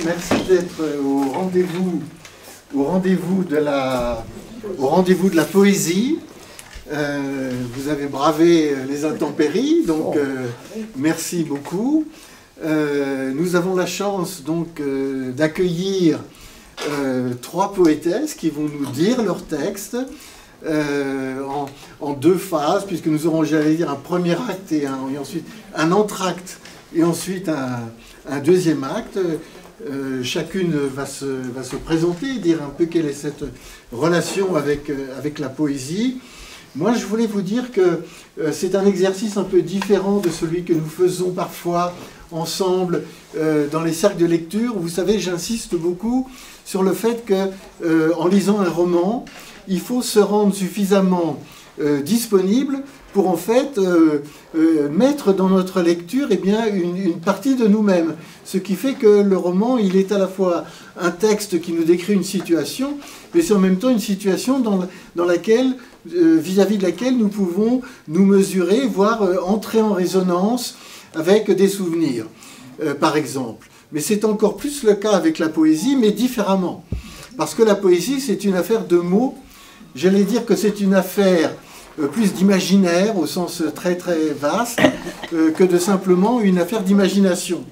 merci d'être au rendez-vous de la poésie. Vous avez bravé les intempéries, donc merci beaucoup. Nous avons la chance donc d'accueillir 3 poétesses qui vont nous dire leurs textes en 2 phases, puisque nous aurons, j'allais dire, un premier acte et ensuite un entracte et ensuite un deuxième acte. Chacune va se présenter, dire un peu quelle est cette relation avec la poésie. Moi, je voulais vous dire que c'est un exercice un peu différent de celui que nous faisons parfois ensemble dans les cercles de lecture. Vous savez, j'insiste beaucoup sur le fait que, en lisant un roman, il faut se rendre suffisamment disponible pour en fait mettre dans notre lecture une partie de nous-mêmes. Ce qui fait que le roman, il est à la fois un texte qui nous décrit une situation, mais c'est en même temps une situation dans laquelle, vis-à-vis de laquelle nous pouvons nous mesurer, voire entrer en résonance avec des souvenirs, par exemple. Mais c'est encore plus le cas avec la poésie, mais différemment. Parce que la poésie, c'est une affaire de mots. J'allais dire que c'est une affaire plus d'imaginaire, au sens très très vaste, que de simplement une affaire d'imagination.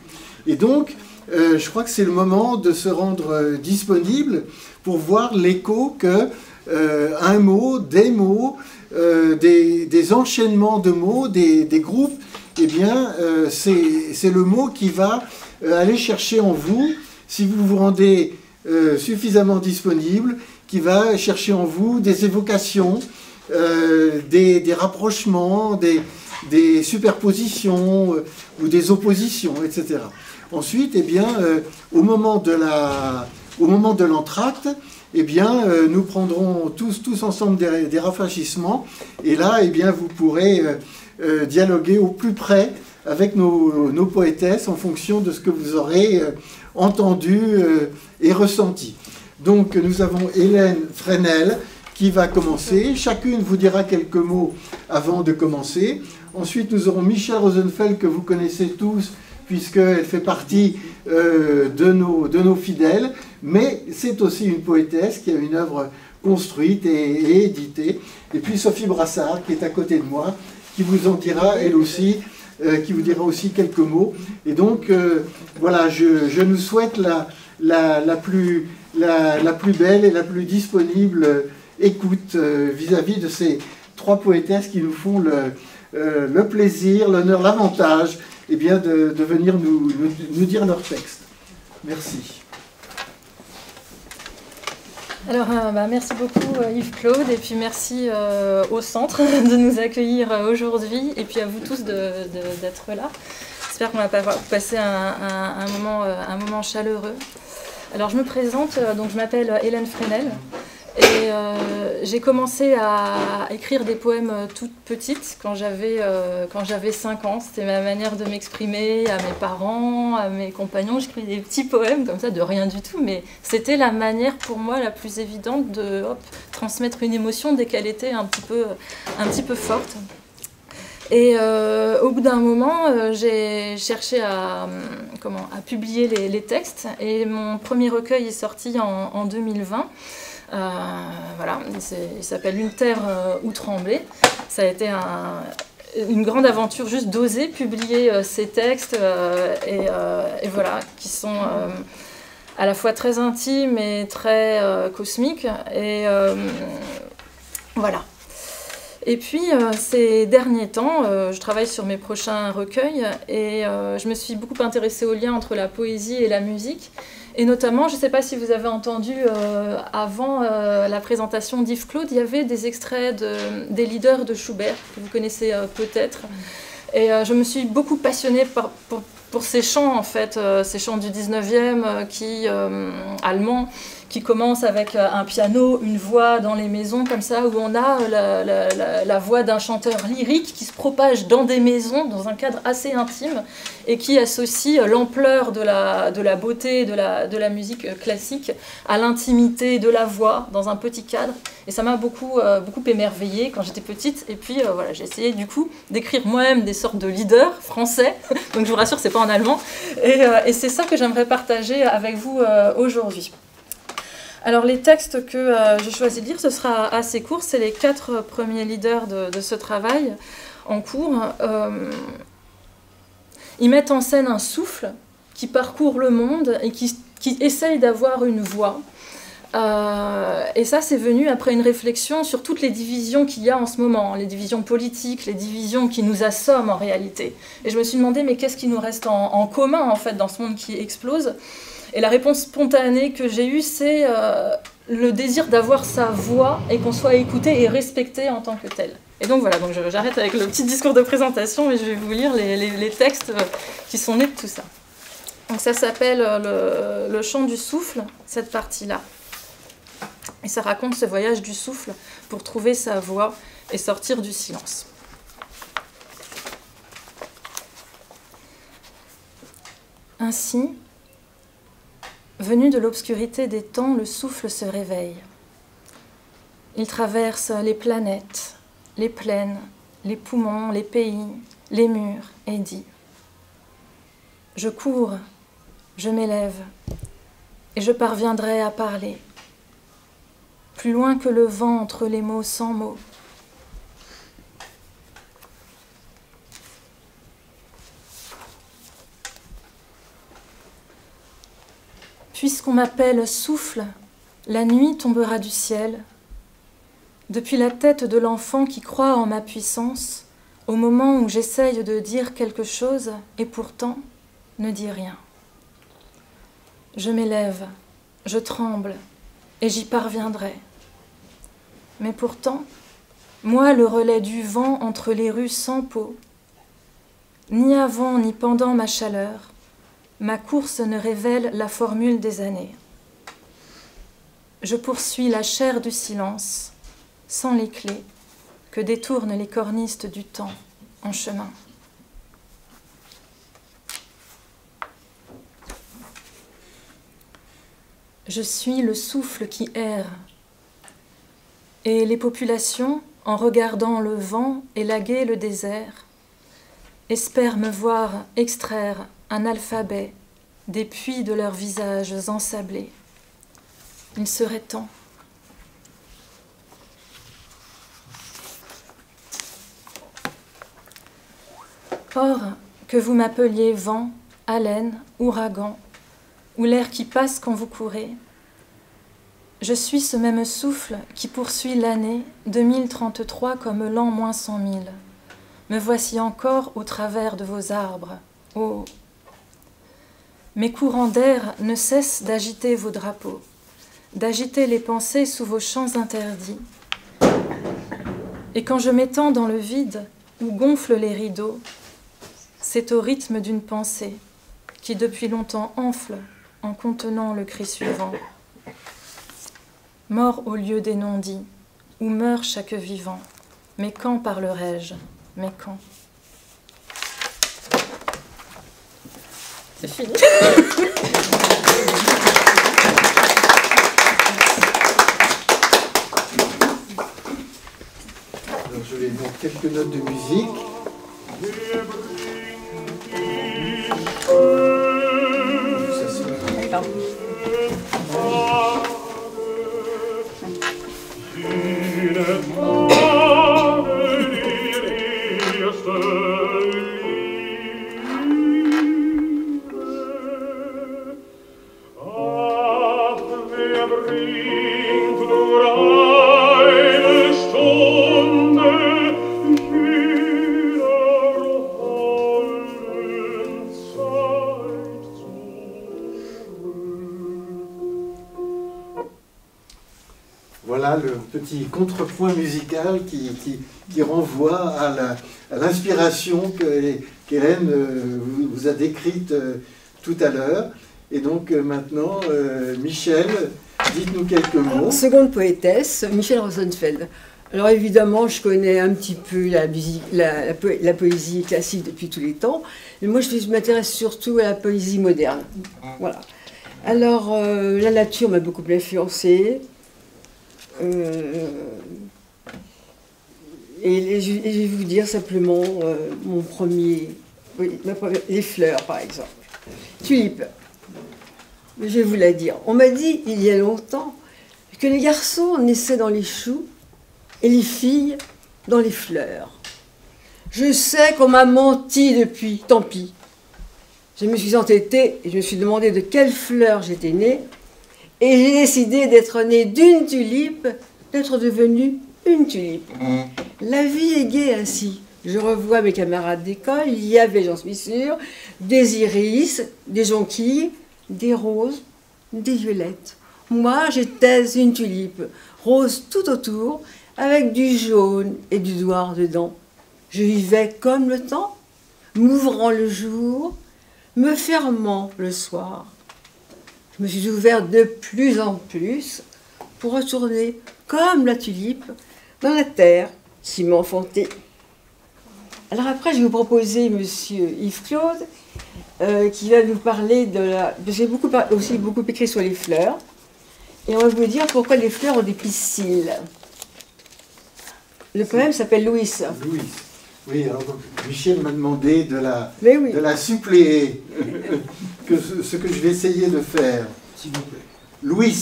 Et donc, je crois que c'est le moment de se rendre disponible pour voir l'écho que un mot, des mots, des enchaînements de mots, des groupes, eh bien, c'est le mot qui va aller chercher en vous, si vous vous rendez suffisamment disponible, qui va chercher en vous des évocations, des rapprochements, des superpositions ou des oppositions, etc. Ensuite, eh bien, au moment de l'entracte, eh bien, nous prendrons tous ensemble des rafraîchissements, et là, eh bien, vous pourrez dialoguer au plus près avec nos poétesses en fonction de ce que vous aurez entendu et ressenti. Donc, nous avons Hélène Fresnel qui va commencer. Chacune vous dira quelques mots avant de commencer. Ensuite, nous aurons Michel Rosenfeld, que vous connaissez tous, puisqu'elle fait partie de nos fidèles, mais c'est aussi une poétesse qui a une œuvre construite et éditée. Et puis Sophie Brassard, qui est à côté de moi, qui vous en dira, elle aussi, qui vous dira aussi quelques mots. Et donc, voilà, je nous souhaite la plus belle et la plus disponible écoute vis-à-vis de ces 3 poétesses qui nous font le plaisir, l'honneur, l'avantage, eh bien, de venir nous dire leur texte. Merci. Alors, merci beaucoup Yves-Claude, et puis merci au centre de nous accueillir aujourd'hui, et puis à vous tous d'être là. J'espère qu'on va passer un moment chaleureux. Alors, je me présente, donc je m'appelle Hélène Fresnel, et j'ai commencé à écrire des poèmes toute petite quand j'avais 5 ans. C'était ma manière de m'exprimer à mes parents, à mes compagnons. J'écrivais des petits poèmes comme ça, de rien du tout, mais c'était la manière pour moi la plus évidente de transmettre une émotion dès qu'elle était un petit peu forte. Et au bout d'un moment, j'ai cherché à publier les textes, et mon premier recueil est sorti en 2020. Voilà, il s'appelle Une terre où trembler. Ça a été une grande aventure juste d'oser publier ces textes et voilà, qui sont à la fois très intimes et très cosmiques. Et voilà. Et puis, ces derniers temps, je travaille sur mes prochains recueils, et je me suis beaucoup intéressée au lien entre la poésie et la musique. Et notamment, je ne sais pas si vous avez entendu avant la présentation d'Yves-Claude, il y avait des extraits des leaders de Schubert, que vous connaissez peut-être. Et je me suis beaucoup passionnée pour ces chants, en fait, ces chants du 19e allemands, qui commence avec un piano, une voix dans les maisons, comme ça, où on a la voix d'un chanteur lyrique qui se propage dans des maisons, dans un cadre assez intime, et qui associe l'ampleur de la beauté de la musique classique à l'intimité de la voix, dans un petit cadre. Et ça m'a beaucoup émerveillée quand j'étais petite. Et puis voilà, j'ai essayé du coup d'écrire moi-même des sortes de leaders français. Donc je vous rassure, c'est pas en allemand. Et c'est ça que j'aimerais partager avec vous aujourd'hui. Alors les textes que j'ai choisi de lire, ce sera assez court. C'est les 4 premiers leaders de ce travail en cours. Ils mettent en scène un souffle qui parcourt le monde et qui essaye d'avoir une voix. Et ça, c'est venu après une réflexion sur toutes les divisions qu'il y a en ce moment, les divisions politiques, les divisions qui nous assomment en réalité. Et je me suis demandé, mais qu'est-ce qui nous reste en commun, en fait, dans ce monde qui explose? Et la réponse spontanée que j'ai eue, c'est le désir d'avoir sa voix et qu'on soit écouté et respecté en tant que tel. Et donc voilà, donc j'arrête avec le petit discours de présentation, et je vais vous lire les textes qui sont nés de tout ça. Donc ça s'appelle le chant du souffle, cette partie-là. Et ça raconte ce voyage du souffle pour trouver sa voix et sortir du silence. Ainsi, venu de l'obscurité des temps, le souffle se réveille. Il traverse les planètes, les plaines, les poumons, les pays, les murs, et dit « Je cours, je m'élève, et je parviendrai à parler. Plus loin que le vent entre les mots sans mots. Puisqu'on m'appelle souffle, la nuit tombera du ciel. Depuis la tête de l'enfant qui croit en ma puissance, au moment où j'essaye de dire quelque chose et pourtant ne dis rien. Je m'élève, je tremble et j'y parviendrai. Mais pourtant, moi le relais du vent entre les rues sans peau, ni avant ni pendant ma chaleur, ma course ne révèle la formule des années. Je poursuis la chair du silence, sans les clés que détournent les cornistes du temps en chemin. Je suis le souffle qui erre, et les populations, en regardant le vent élaguer le désert, espèrent me voir extraire un alphabet des puits de leurs visages ensablés. Il serait temps. Or, que vous m'appeliez vent, haleine, ouragan, ou l'air qui passe quand vous courez, je suis ce même souffle qui poursuit l'année 2033 comme l'an moins 100 000. Me voici encore au travers de vos arbres. Oh! Mes courants d'air ne cessent d'agiter vos drapeaux, d'agiter les pensées sous vos champs interdits. Et quand je m'étends dans le vide où gonflent les rideaux, c'est au rythme d'une pensée qui depuis longtemps enfle en contenant le cri suivant. Mort au lieu des non-dits, où meurt chaque vivant. Mais quand parlerai-je? Mais quand? C'est fini. Alors, je vais mettre quelques notes de musique. Voilà le petit contrepoint musical qui renvoie à l'inspiration qu'Hélène vous a décrite tout à l'heure. Et donc maintenant, Michel Dites-nous quelques mots. Seconde poétesse, Michel Rosenfeld. Alors évidemment, je connais un petit peu la poésie classique depuis tous les temps, mais moi je m'intéresse surtout à la poésie moderne. Voilà. Alors, la nature m'a beaucoup influencée. Et je vais vous dire simplement mon premier... Oui, les fleurs, par exemple. Tulipe. Je vais vous la dire. On m'a dit, il y a longtemps, que les garçons naissaient dans les choux et les filles dans les fleurs. Je sais qu'on m'a menti depuis, tant pis. Je me suis entêtée et je me suis demandé de quelle fleur j'étais née. Et j'ai décidé d'être née d'une tulipe, d'être devenue une tulipe. La vie est gaie ainsi. Je revois mes camarades d'école, il y avait, j'en suis sûre, des iris, des jonquilles, des roses, des violettes. Moi, j'étais une tulipe, rose tout autour, avec du jaune et du noir dedans. Je vivais comme le temps, m'ouvrant le jour, me fermant le soir. Je me suis ouverte de plus en plus pour retourner comme la tulipe dans la terre qui m'enfantait. Alors après, je vais vous proposer Monsieur Yves Claude, qui va nous parler de la... J'ai aussi beaucoup écrit sur les fleurs, et on va vous dire pourquoi les fleurs ont des pistils. Le poème s'appelle Louis. Louis. Oui, alors donc, Michel m'a demandé de oui. la suppléer, ce que je vais essayer de faire. Louis.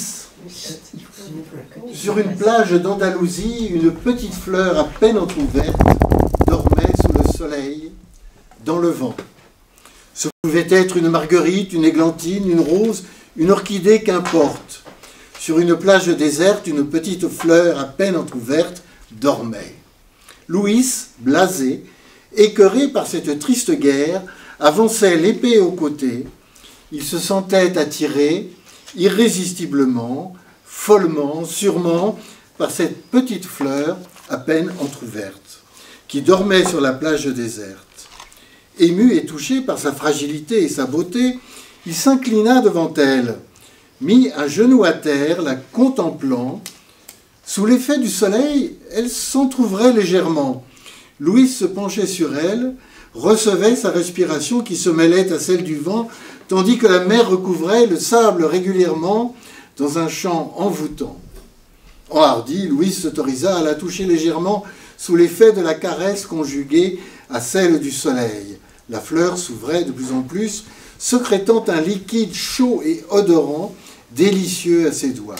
Sur une plage d'Andalousie, une petite fleur à peine entrouverte dormait sous le soleil, dans le vent. Ce pouvait être une marguerite, une églantine, une rose, une orchidée, qu'importe. Sur une plage déserte, une petite fleur à peine entrouverte dormait. Louis, blasé, écœuré par cette triste guerre, avançait l'épée au côté. Il se sentait attiré, irrésistiblement, follement, sûrement, par cette petite fleur à peine entrouverte, qui dormait sur la plage déserte. Ému et touché par sa fragilité et sa beauté, il s'inclina devant elle, mit un genou à terre, la contemplant. Sous l'effet du soleil, elle s'entr'ouvrait légèrement. Louis se penchait sur elle, recevait sa respiration qui se mêlait à celle du vent, tandis que la mer recouvrait le sable régulièrement dans un chant envoûtant. Enhardi, Louis s'autorisa à la toucher légèrement sous l'effet de la caresse conjuguée à celle du soleil. La fleur s'ouvrait de plus en plus, sécrétant un liquide chaud et odorant, délicieux à ses doigts.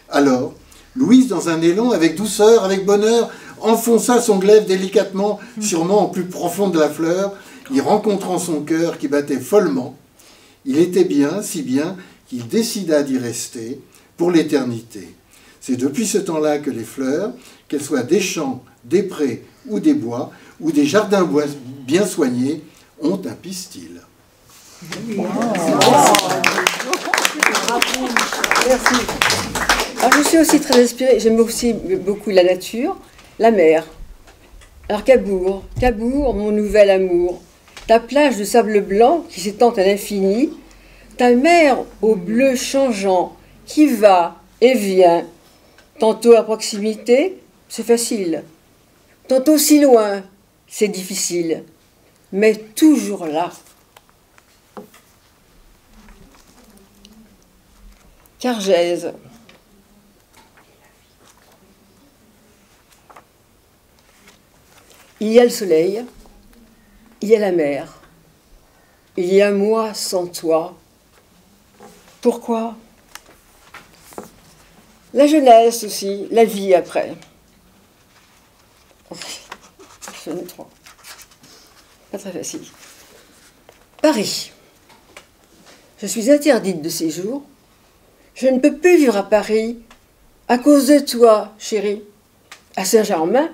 Alors, Louise, dans un élan, avec douceur, avec bonheur, enfonça son glaive délicatement, sûrement au plus profond de la fleur, y rencontrant son cœur qui battait follement. Il était bien, si bien, qu'il décida d'y rester pour l'éternité. C'est depuis ce temps-là que les fleurs, qu'elles soient des champs, des prés ou des bois, ou des jardins bien soignés, ont un pistil. Merci. Alors, je suis aussi très inspirée, j'aime aussi beaucoup la nature, la mer. Alors Cabourg, mon nouvel amour, ta plage de sable blanc qui s'étend à l'infini, ta mer au bleu changeant qui va et vient, tantôt à proximité, c'est facile, tantôt si loin, c'est difficile, mais toujours là. Cargèse. Il y a le soleil, il y a la mer, il y a moi sans toi. Pourquoi? La jeunesse aussi, la vie après. J'en ai trois. Pas très facile. Paris. Je suis interdite de séjour. Je ne peux plus vivre à Paris à cause de toi, chérie. À Saint-Germain,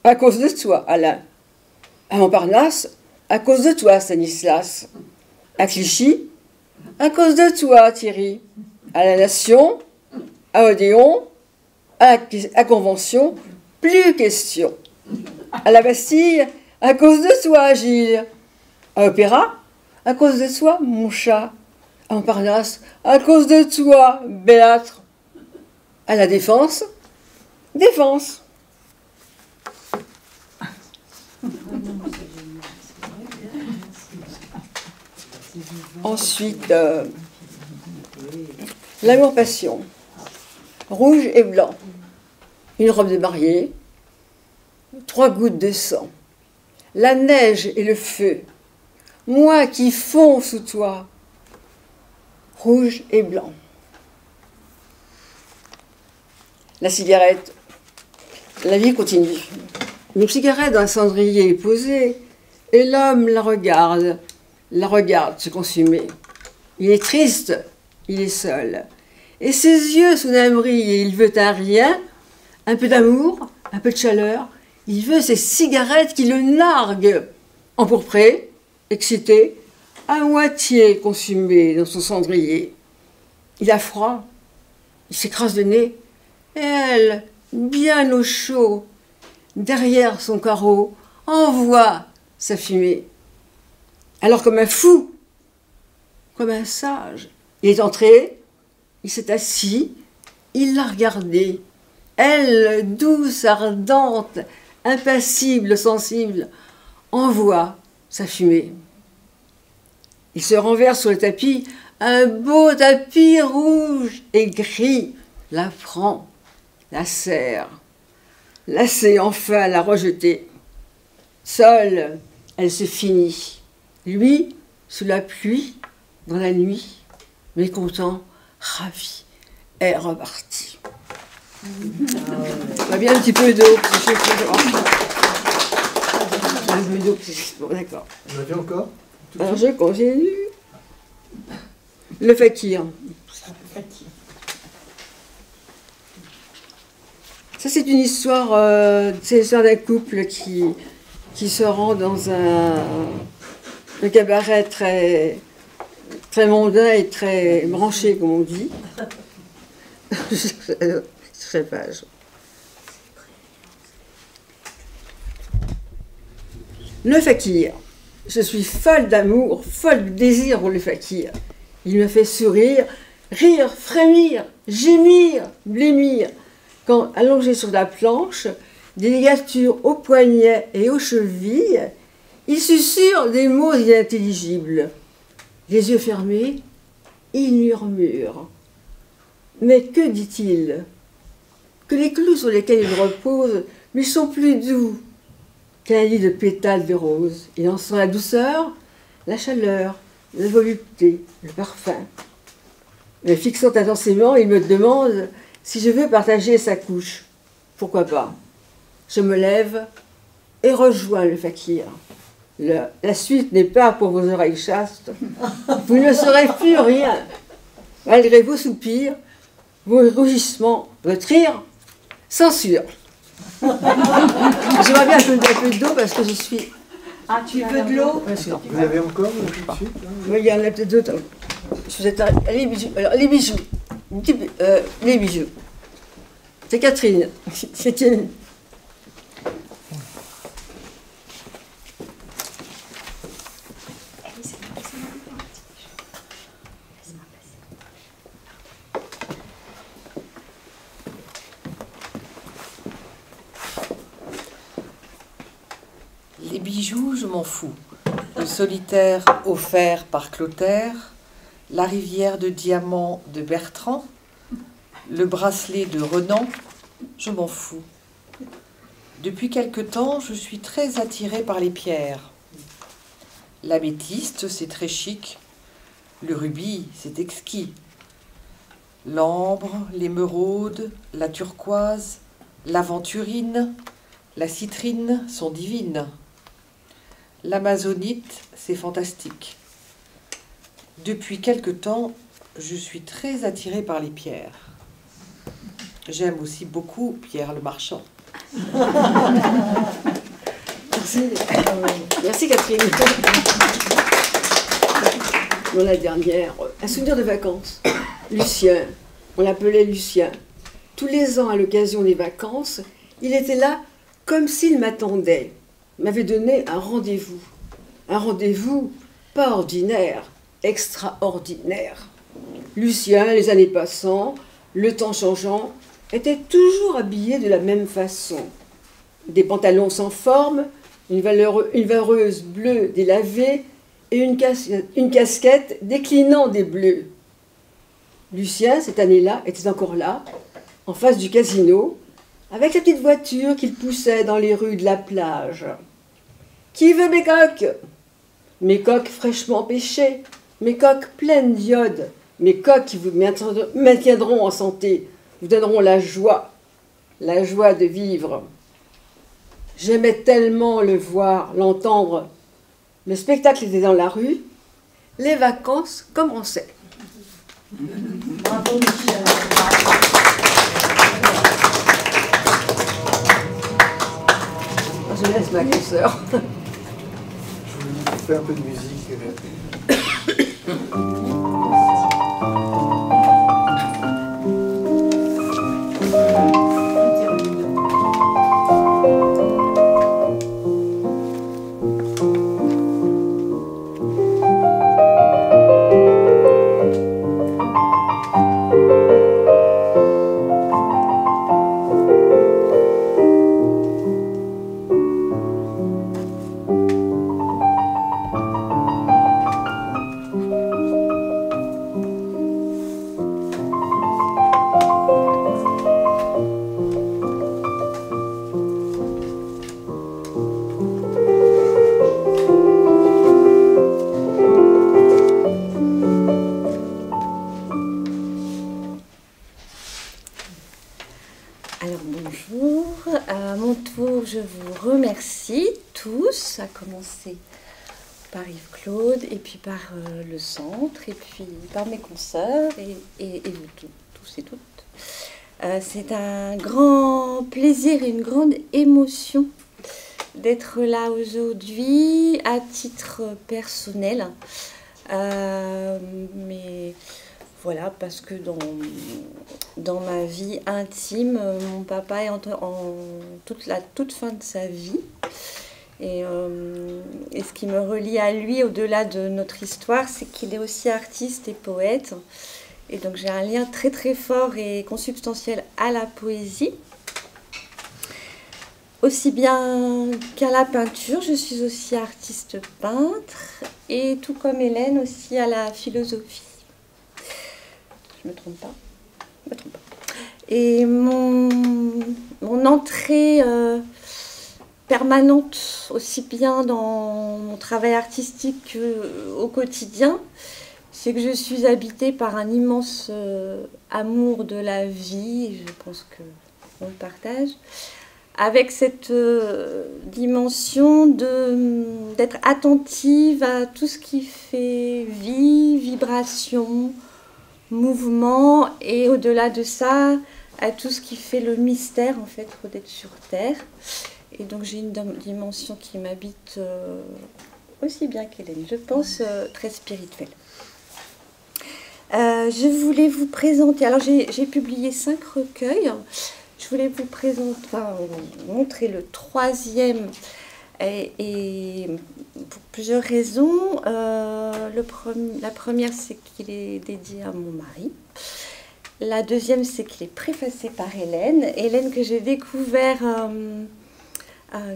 à cause de toi, Alain. À Montparnasse, à cause de toi, Stanislas. À Clichy, à cause de toi, Thierry. À la Nation, à Odéon, à Convention, plus question. À la Bastille, à cause de toi, Gilles. À Opéra, à cause de toi, mon chat. à Montparnasse, à cause de toi, Bellâtre. À la Défense, Défense. Ensuite, l'amour-passion. Rouge et blanc. Une robe de mariée. 3 gouttes de sang. La neige et le feu. Moi qui fonds sous toi. Rouge et blanc. La cigarette. La vie continue. Une cigarette dans un cendrier est posée et l'homme la regarde se consumer. Il est triste, il est seul. Et ses yeux soudain brillent et il veut un rien, un peu d'amour, un peu de chaleur. Il veut ces cigarettes qui le narguent, empourpré, excité, à moitié consumé dans son cendrier. Il a froid, il s'écrase le nez, et elle, bien au chaud, derrière son carreau, envoie sa fumée. Alors comme un fou, comme un sage, il est entré, il s'est assis, il l'a regardée. Elle, douce, ardente, impassible, sensible, envoie sa fumée. Il se renverse sur le tapis, un beau tapis rouge et gris, la prend, la serre, lassée enfin à la rejeter. Seule, elle se finit. Lui, sous la pluie, dans la nuit, mécontent, ravi, est reparti. On a bien un petit peu d'eau. Un peu d'eau. Bon, d'accord. Vous avez encore? Alors je continue. Le fakir. Ça, c'est une histoire, c'est l'histoire d'un couple qui se rend dans un cabaret très, très mondain et très branché, comme on dit. Je sais pas. Le fakir. Je suis folle d'amour, folle de désir pour le fakir. Il me fait sourire, rire, frémir, gémir, blêmir. Quand, allongé sur la planche, des ligatures aux poignets et aux chevilles, il susurre des mots inintelligibles. Les yeux fermés, il murmure. Mais que dit-il? Que les clous sur lesquels il repose lui sont plus doux qu'un lit de pétales de rose. Il en sent la douceur, la chaleur, la volupté, le parfum. Me fixant intensément, il me demande si je veux partager sa couche. Pourquoi pas? Je me lève et rejoins le fakir. La suite n'est pas pour vos oreilles chastes. Vous ne saurez plus rien. Malgré vos soupirs, vos rugissements, votre rire, censure. J'aimerais bien un peu d'eau parce que je suis... Ah, tu veux de l'eau? Vous avez encore tout de suite, hein? Oui, il y en a peut-être d'autres. Les bijoux. Alors, les bijoux. Les bijoux. C'est Catherine. C'est une... Les bijoux, je m'en fous. Le solitaire offert par Clotaire, la rivière de diamants de Bertrand, le bracelet de Renan, je m'en fous. Depuis quelque temps, je suis très attirée par les pierres. L'améthyste, c'est très chic. Le rubis, c'est exquis. L'ambre, l'émeraude, la turquoise, l'aventurine, la citrine sont divines. L'amazonite, c'est fantastique. Depuis quelque temps, je suis très attirée par les pierres. J'aime aussi beaucoup Pierre le Marchand. Merci. Merci Catherine. Dans la dernière, un souvenir de vacances. Lucien, on l'appelait Lucien. Tous les ans, à l'occasion des vacances, il était là comme s'il m'attendait. Il m'avait donné un rendez-vous. Un rendez-vous pas ordinaire. extraordinaire. Lucien, les années passant, le temps changeant, était toujours habillé de la même façon. Des pantalons sans forme, une vareuse bleue délavée et une casquette déclinant des bleus. Lucien, cette année-là, était encore là, en face du casino, avec la petite voiture qu'il poussait dans les rues de la plage. « Qui veut mes coques ?» Mes coques fraîchement pêchées, mes coques pleines d'iode, mes coques qui vous maintiendront en santé, vous donneront la joie de vivre. J'aimais tellement le voir, l'entendre. Le spectacle était dans la rue, les vacances commençaient. Bravo Michel. Je laisse ma consoeur. Je vous fais un peu de musique. Alors bonjour, à mon tour je vous remercie tous, à commencer par Yves-Claude et puis par le centre et puis par mes consoeurs et vous tous et toutes. C'est un grand plaisir et une grande émotion d'être là aujourd'hui à titre personnel, mais voilà, parce que dans ma vie intime, mon papa est en toute fin de sa vie. Et ce qui me relie à lui, au-delà de notre histoire, c'est qu'il est aussi artiste et poète. Et donc j'ai un lien très très fort et consubstantiel à la poésie. Aussi bien qu'à la peinture, je suis aussi artiste peintre. Et tout comme Hélène, aussi à la philosophie. Je me trompe pas. Je me trompe pas. Et mon entrée permanente, aussi bien dans mon travail artistique qu'au quotidien, c'est que je suis habitée par un immense amour de la vie, et je pense qu'on le partage, avec cette dimension d'être attentive à tout ce qui fait vie, vibration, mouvement, et au-delà de ça, à tout ce qui fait le mystère, en fait, d'être sur Terre. Et donc j'ai une dimension qui m'habite aussi bien qu'Hélène, je pense, très spirituelle. Je voulais vous présenter, alors j'ai publié 5 recueils, je voulais vous montrer le 3e, et pour plusieurs raisons. La première, c'est qu'il est dédié à mon mari. La deuxième, c'est qu'il est préfacé par Hélène. Hélène que j'ai découvert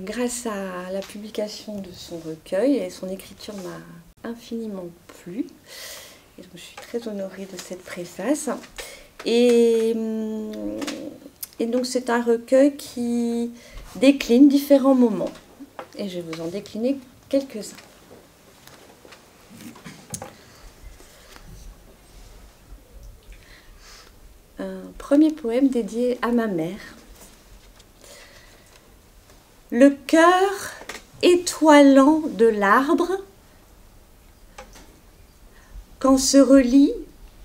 grâce à la publication de son recueil, et son écriture m'a infiniment plu. Et donc, je suis très honorée de cette préface. Et donc, c'est un recueil qui décline différents moments. Et je vais vous en décliner quelques-uns. Un premier poème dédié à ma mère. Le cœur étoilant de l'arbre, quand se relie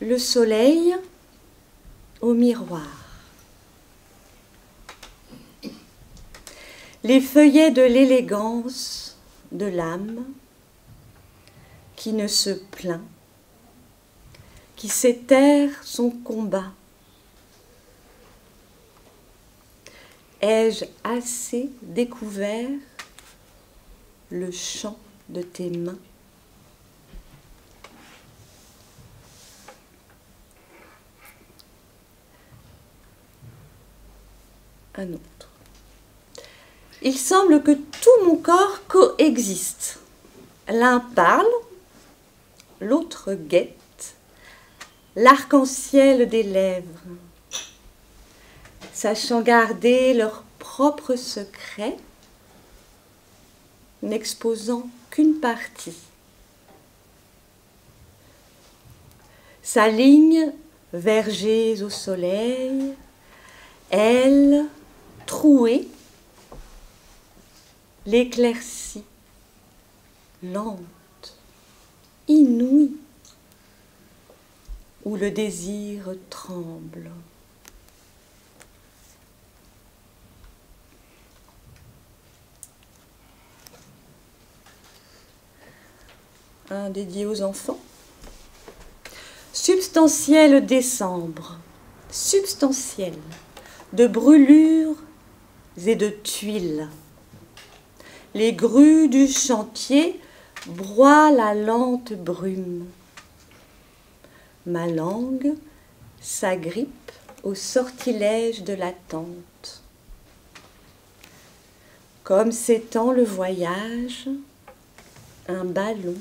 le soleil au miroir. Les feuillets de l'élégance de l'âme qui ne se plaint, qui sait taire son combat. Ai-je assez découvert le chant de tes mains? un autre. Il semble que tout mon corps coexiste. L'un parle, l'autre guette, l'arc-en-ciel des lèvres, sachant garder leur propre secret, n'exposant qu'une partie. S'alignent vergers au soleil, elle, trouée, l'éclaircie, lente, inouïe, où le désir tremble. Un dédié aux enfants. Substantiel décembre, substantiel, de brûlures et de tuiles. Les grues du chantier broient la lente brume. Ma langue s'agrippe au sortilège de l'attente. Comme s'étend le voyage, un ballon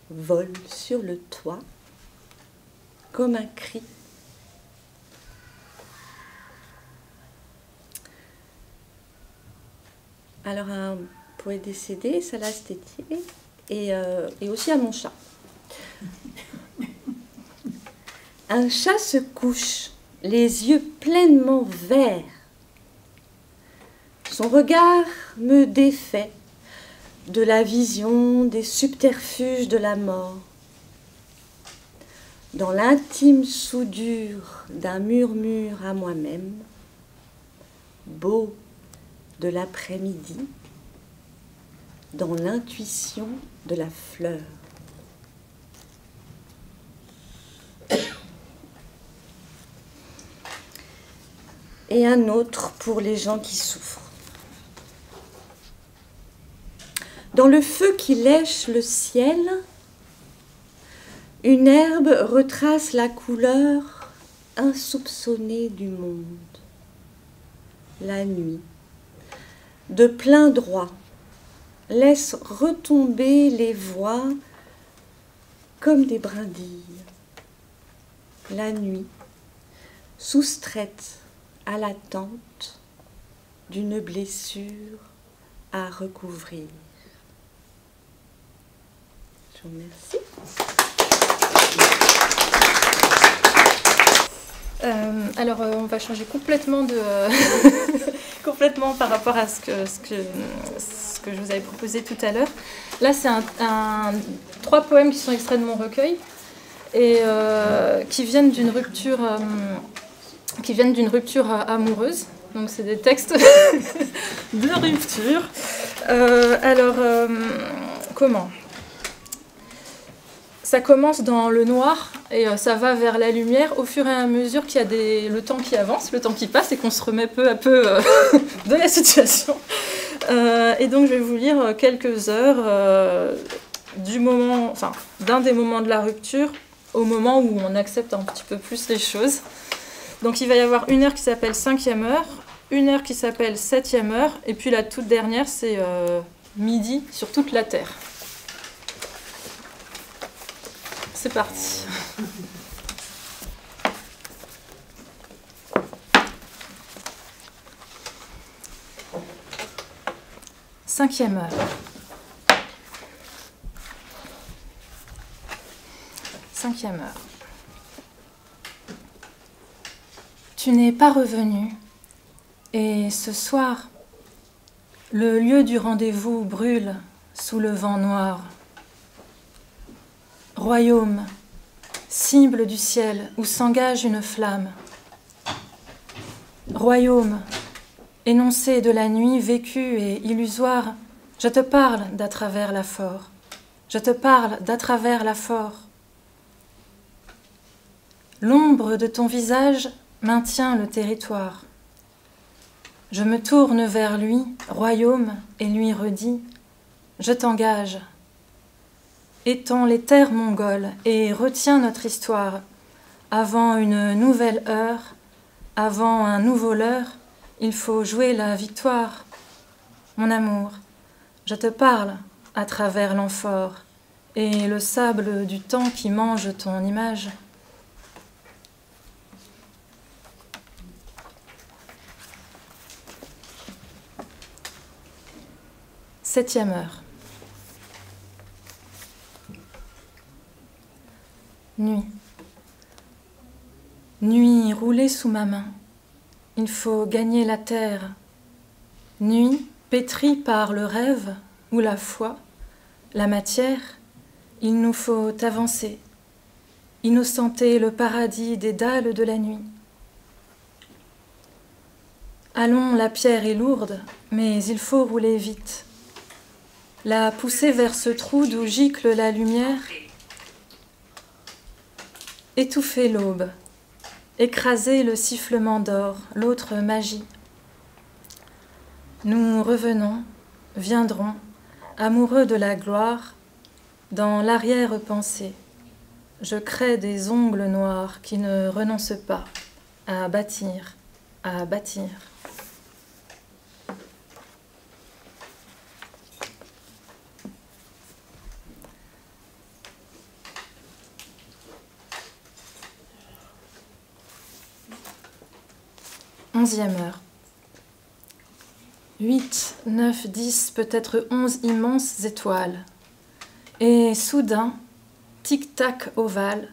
vole sur le toit comme un cri. Alors un poète décédé, Salas Tétier, et aussi à mon chat. Un chat se couche, les yeux pleinement verts. Son regard me défait de la vision des subterfuges de la mort. Dans l'intime soudure d'un murmure à moi-même, beau de l'après-midi, dans l'intuition de la fleur. Et un autre pour les gens qui souffrent. Dans le feu qui lèche le ciel, une herbe retrace la couleur insoupçonnée du monde. La nuit, de plein droit, laisse retomber les voix comme des brindilles. La nuit, soustraite à l'attente d'une blessure à recouvrir. Je vous remercie. Alors, on va changer complètement complètement par rapport à ce que je vous avais proposé tout à l'heure. Là, c'est 3 poèmes qui sont extraits de mon recueil et qui viennent d'une rupture amoureuse. Donc, c'est des textes de rupture. Comment ? Ça commence dans le noir et ça va vers la lumière au fur et à mesure qu'il y a le temps qui avance, le temps qui passe et qu'on se remet peu à peu de la situation. Et donc je vais vous lire quelques heures d'un des moments de la rupture au moment où on accepte un petit peu plus les choses. Donc il va y avoir une heure qui s'appelle 5e heure, une heure qui s'appelle 7e heure et puis la toute dernière c'est midi sur toute la Terre. C'est parti. Cinquième heure. 5e heure. Tu n'es pas revenu. Et ce soir, le lieu du rendez-vous brûle sous le vent noir. Royaume, cible du ciel où s'engage une flamme. Royaume, énoncé de la nuit vécue et illusoire, je te parle d'à travers la forêt. Je te parle d'à travers la forêt. L'ombre de ton visage maintient le territoire. Je me tourne vers lui, royaume, et lui redis, je t'engage. Étends les terres mongoles et retiens notre histoire avant une nouvelle heure, avant un nouveau leurre il faut jouer la victoire. Mon amour, je te parle à travers l'amphore et le sable du temps qui mange ton image. Septième heure. Nuit. Nuit roulée sous ma main. Il faut gagner la terre. Nuit pétrie par le rêve ou la foi, la matière, il nous faut avancer, innocenter le paradis des dalles de la nuit. Allons, la pierre est lourde, mais il faut rouler vite. La pousser vers ce trou d'où gicle la lumière, étouffer l'aube, écraser le sifflement d'or, l'autre magie. Nous revenons, viendrons, amoureux de la gloire, dans l'arrière-pensée. Je crée des ongles noirs qui ne renoncent pas à bâtir, à bâtir. Onzième heure. 8, 9, 10, peut-être 11 immenses étoiles. Et soudain, tic-tac ovale,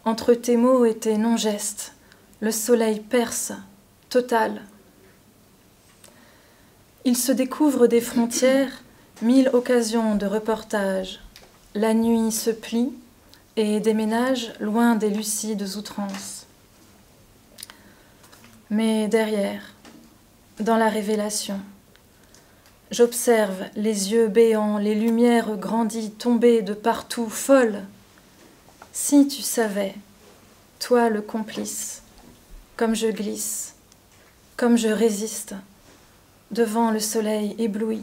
entre tes mots et tes non-gestes, le soleil perce, total. Il se découvre des frontières, 1000 occasions de reportage. La nuit se plie et déménage loin des lucides outrances. Mais derrière, dans la révélation, j'observe les yeux béants, les lumières grandies, tombées de partout, folles. Si tu savais, toi le complice, comme je glisse, comme je résiste, devant le soleil ébloui.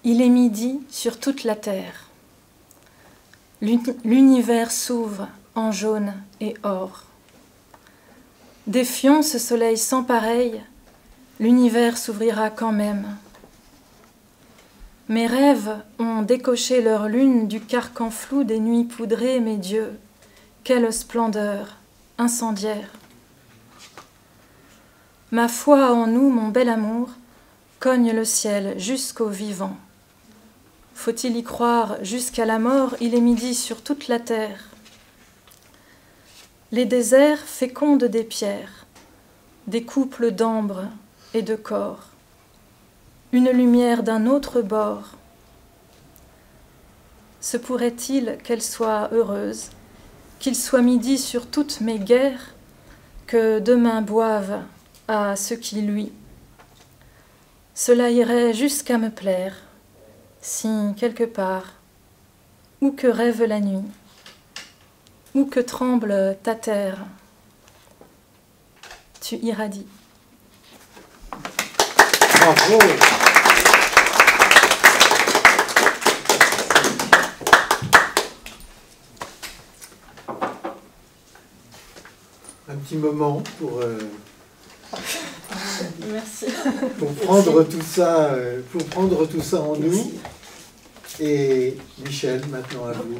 Il est midi sur toute la terre. L'univers s'ouvre en jaune et or. Défions ce soleil sans pareil, l'univers s'ouvrira quand même. Mes rêves ont décoché leur lune du carcan flou des nuits poudrées, mes dieux, quelle splendeur incendiaire. Ma foi en nous, mon bel amour, cogne le ciel jusqu'au vivant. Faut-il y croire jusqu'à la mort, il est midi sur toute la terre. Les déserts fécondent des pierres, des couples d'ambre et de corps, une lumière d'un autre bord. Se pourrait-il qu'elle soit heureuse, qu'il soit midi sur toutes mes guerres, que demain boive à ce qui luit. Cela irait jusqu'à me plaire, si quelque part, où que rêve la nuit, où que tremble ta terre, tu irradies. Bravo. Un petit moment pour Merci. pour prendre tout ça en nous. Et Michel, maintenant à vous.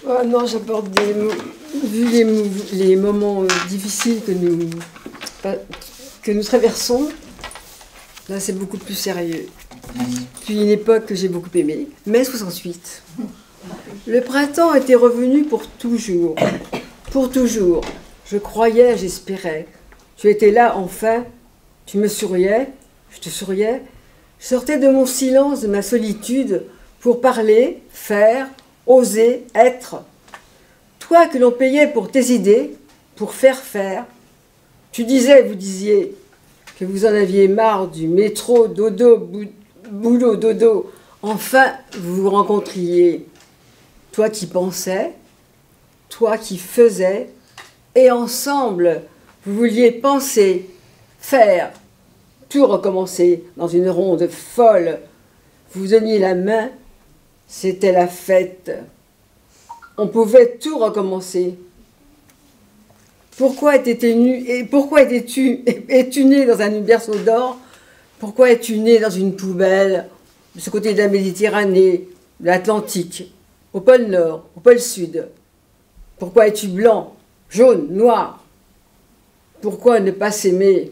Oh non, j'apporte des mots. Vu les moments difficiles que nous traversons, là c'est beaucoup plus sérieux. Puis une époque que j'ai beaucoup aimée, mai 68. Le printemps était revenu pour toujours. Pour toujours. Je croyais, j'espérais. Tu étais là enfin, tu me souriais, je te souriais. Je sortais de mon silence, de ma solitude, pour parler, faire, oser, être. Toi que l'on payait pour tes idées, pour faire faire. Tu disais, vous disiez, que vous en aviez marre du métro, dodo, boulot, dodo. Enfin, vous vous rencontriez. Toi qui pensais, toi qui faisais, et ensemble, vous vouliez penser, faire, tout recommencer dans une ronde folle. Vous donniez la main C'était la fête. On pouvait tout recommencer. Pourquoi es-tu né dans un berceau d'or? Pourquoi es-tu né dans une poubelle de ce côté de la Méditerranée, de l'Atlantique, au pôle Nord, au pôle Sud? Pourquoi es-tu blanc, jaune, noir? Pourquoi ne pas s'aimer?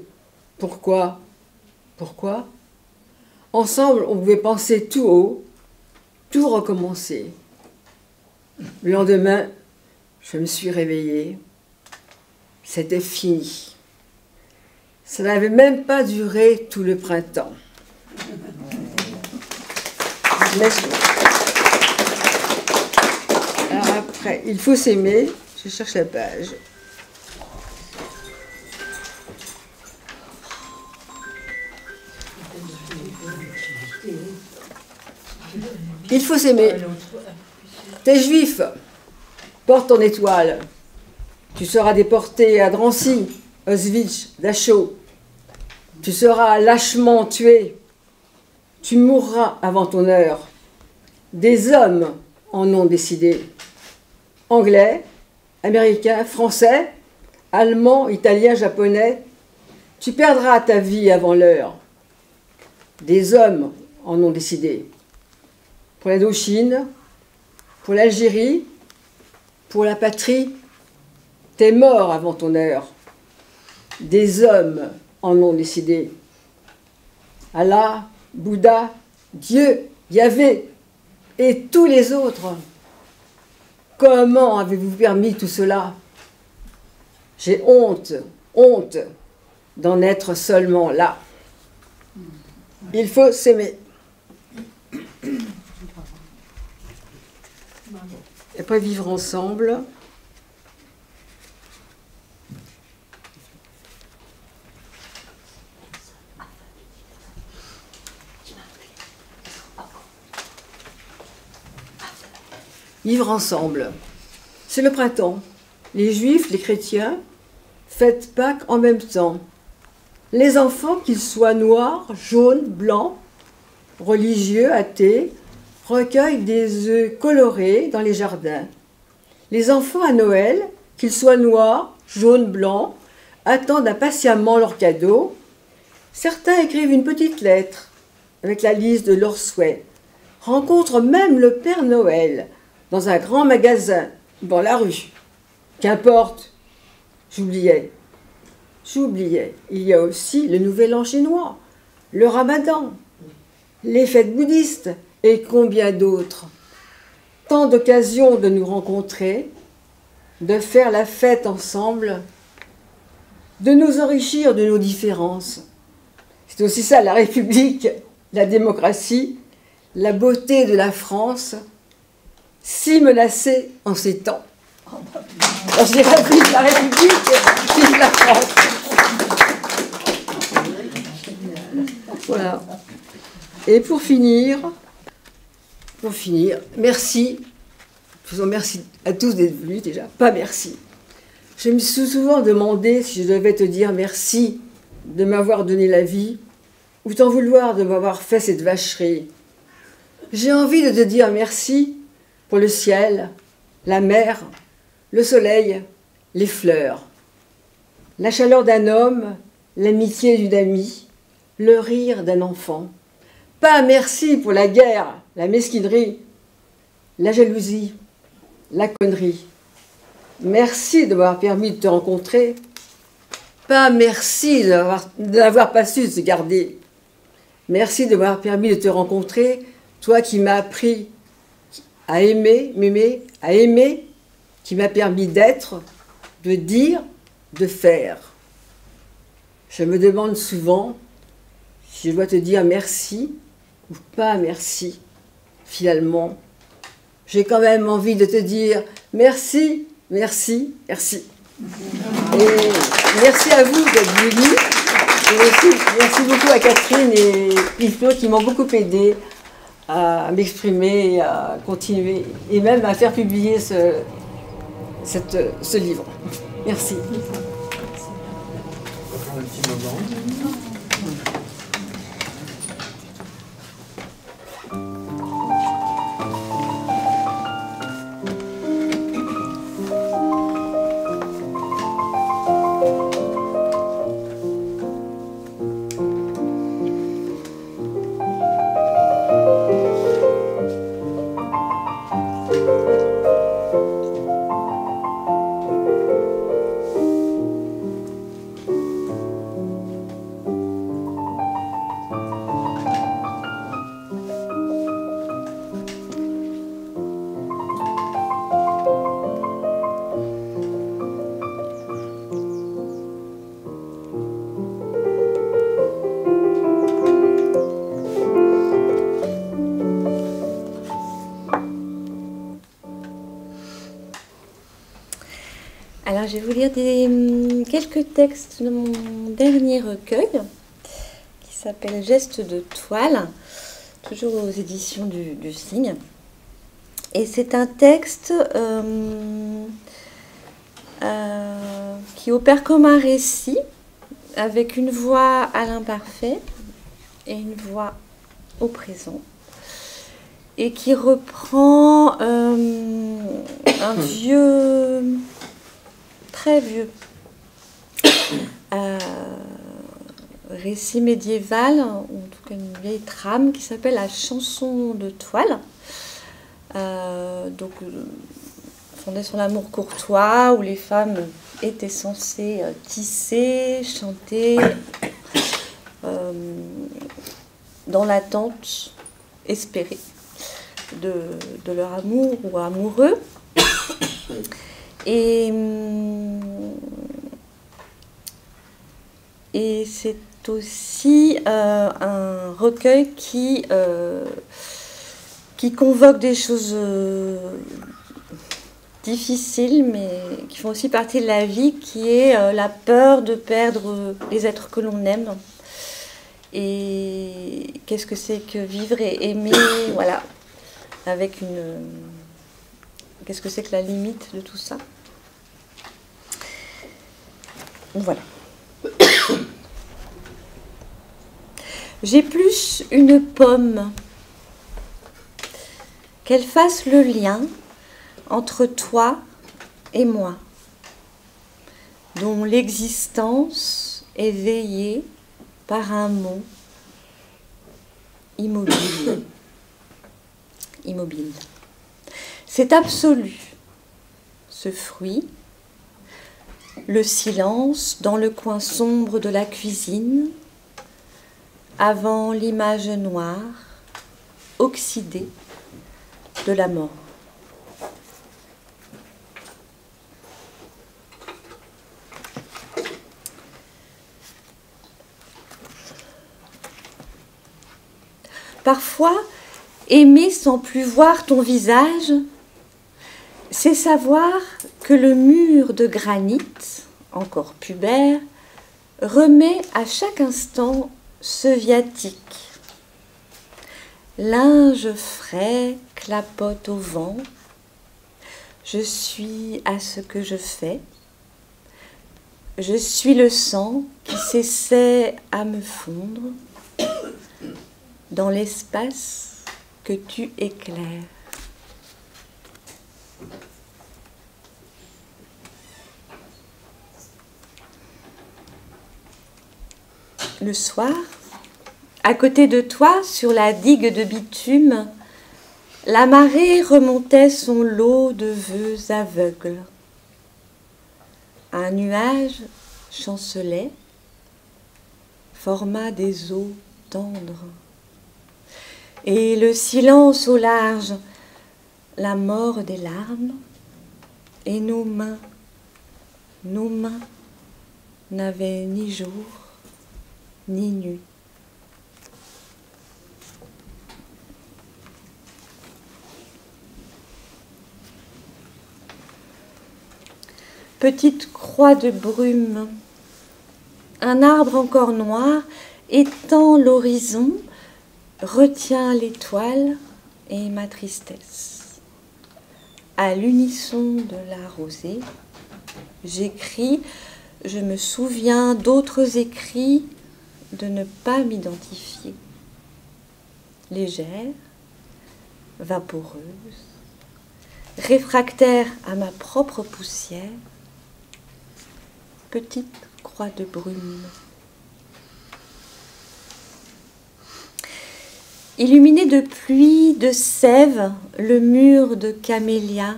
Pourquoi? Pourquoi? Ensemble, on pouvait penser tout haut, tout recommencer. Le lendemain, je me suis réveillée. C'était fini. Ça n'avait même pas duré tout le printemps. Alors après, il faut s'aimer. Je cherche la page. Il faut s'aimer. T'es juif, porte ton étoile. Tu seras déporté à Drancy, Auschwitz, Dachau. Tu seras lâchement tué. Tu mourras avant ton heure. Des hommes en ont décidé. Anglais, Américains, Français, Allemands, Italiens, Japonais. Tu perdras ta vie avant l'heure. Des hommes en ont décidé. Pour l'Indochine, pour l'Algérie, pour la patrie, t'es mort avant ton heure. Des hommes en ont décidé. Allah, Bouddha, Dieu, Yahvé et tous les autres. Comment avez-vous permis tout cela? J'ai honte, honte d'en être seulement là. Il faut s'aimer. Et après vivre ensemble. Vivre ensemble. C'est le printemps. Les juifs, les chrétiens, fêtent Pâques en même temps. Les enfants, qu'ils soient noirs, jaunes, blancs, religieux, athées, recueillent des œufs colorés dans les jardins. Les enfants à Noël, qu'ils soient noirs, jaunes, blancs, attendent impatiemment leurs cadeaux. Certains écrivent une petite lettre avec la liste de leurs souhaits, rencontrent même le Père Noël dans un grand magasin, dans la rue. Qu'importe, j'oubliais. Il y a aussi le Nouvel An chinois, le Ramadan, les fêtes bouddhistes et combien d'autres. Tant d'occasions de nous rencontrer, de faire la fête ensemble, de nous enrichir de nos différences. C'est aussi ça la République, la démocratie, la beauté de la France, si menacée en ces temps. Alors, je dirais vive la République, vive la France. Voilà. Et pour finir, merci. Faisons merci à tous d'être venus déjà. Pas merci. Je me suis souvent demandé si je devais te dire merci de m'avoir donné la vie ou t'en vouloir de m'avoir fait cette vacherie. J'ai envie de te dire merci pour le ciel, la mer, le soleil, les fleurs, la chaleur d'un homme, l'amitié d'une amie, le rire d'un enfant. Pas merci pour la guerre, la mesquinerie, la jalousie, la connerie. Merci de m'avoir permis de te rencontrer. Pas merci de n'avoir pas su se garder. Merci de m'avoir permis de te rencontrer, toi qui m'as appris à aimer, m'aimer, à aimer, qui m'a permis d'être, de dire, de faire. Je me demande souvent si je dois te dire merci ou pas merci. Finalement, j'ai quand même envie de te dire merci, merci, merci. Et merci à vous d'être venus. Et aussi, merci beaucoup à Catherine et Yves qui m'ont beaucoup aidé à m'exprimer, à continuer et même à faire publier ce livre. Merci. On va prendre un petit moment. Alors, je vais vous lire quelques textes de mon dernier recueil, qui s'appelle Gestes de toile, toujours aux éditions du Cygne. Et c'est un texte qui opère comme un récit, avec une voix à l'imparfait et une voix au présent, et qui reprend un vieux, très vieux récit médiéval, ou en tout cas une vieille trame qui s'appelle La chanson de toile, donc fondée sur l'amour courtois, où les femmes étaient censées tisser, chanter, dans l'attente espérée de leur amour ou amoureux. Et c'est aussi un recueil qui convoque des choses difficiles, mais qui font aussi partie de la vie, qui est la peur de perdre les êtres que l'on aime. Et qu'est-ce que c'est que vivre et aimer, voilà, avec une... Qu'est-ce que c'est que la limite de tout ça? Voilà. J'ai plus une pomme, qu'elle fasse le lien entre toi et moi, dont l'existence est veillée par un mot immobile. Immobile. C'est absolu, ce fruit, le silence dans le coin sombre de la cuisine, avant l'image noire, oxydée de la mort. Parfois, aimer sans plus voir ton visage, c'est savoir que le mur de granit, encore pubère, remet à chaque instant ce viatique. Linge frais clapote au vent, je suis à ce que je fais, je suis le sang qui s'essaie à me fondre dans l'espace que tu éclaires. Le soir, à côté de toi, sur la digue de bitume, la marée remontait son lot de vœux aveugles. Un nuage chancelait, forma des eaux tendres. Et le silence au large, la mort des larmes, et nos mains n'avaient ni jour ni nuit. Petite croix de brume, un arbre encore noir étend l'horizon, retient l'étoile et ma tristesse. À l'unisson de la rosée, j'écris, je me souviens d'autres écrits, de ne pas m'identifier. Légère, vaporeuse, réfractaire à ma propre poussière, petite croix de brume. Illuminé de pluie, de sève, le mur de camélias.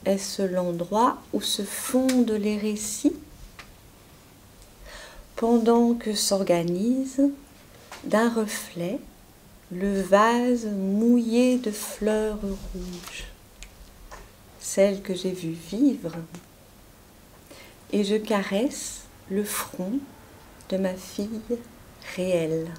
Est-ce l'endroit où se fondent les récits? Pendant que s'organise d'un reflet le vase mouillé de fleurs rouges, celle que j'ai vue vivre, et je caresse le front de ma fille réelle.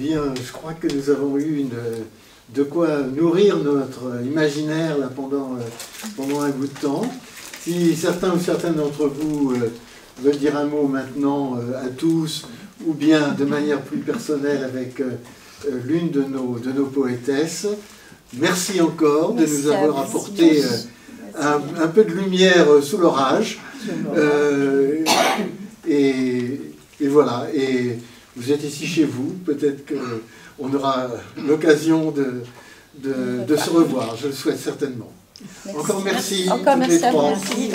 bien, je crois que nous avons eu de quoi nourrir notre imaginaire là, pendant un bout de temps. Si certains ou certaines d'entre vous veulent dire un mot maintenant à tous, ou bien de manière plus personnelle avec l'une de nos poétesses, merci encore de nous avoir apporté un peu de lumière sous l'orage. Et voilà, et vous êtes ici chez vous, peut-être qu'on aura l'occasion de se revoir, je le souhaite certainement. Merci. Encore merci. Encore toutes merci les à vous. trois. Merci.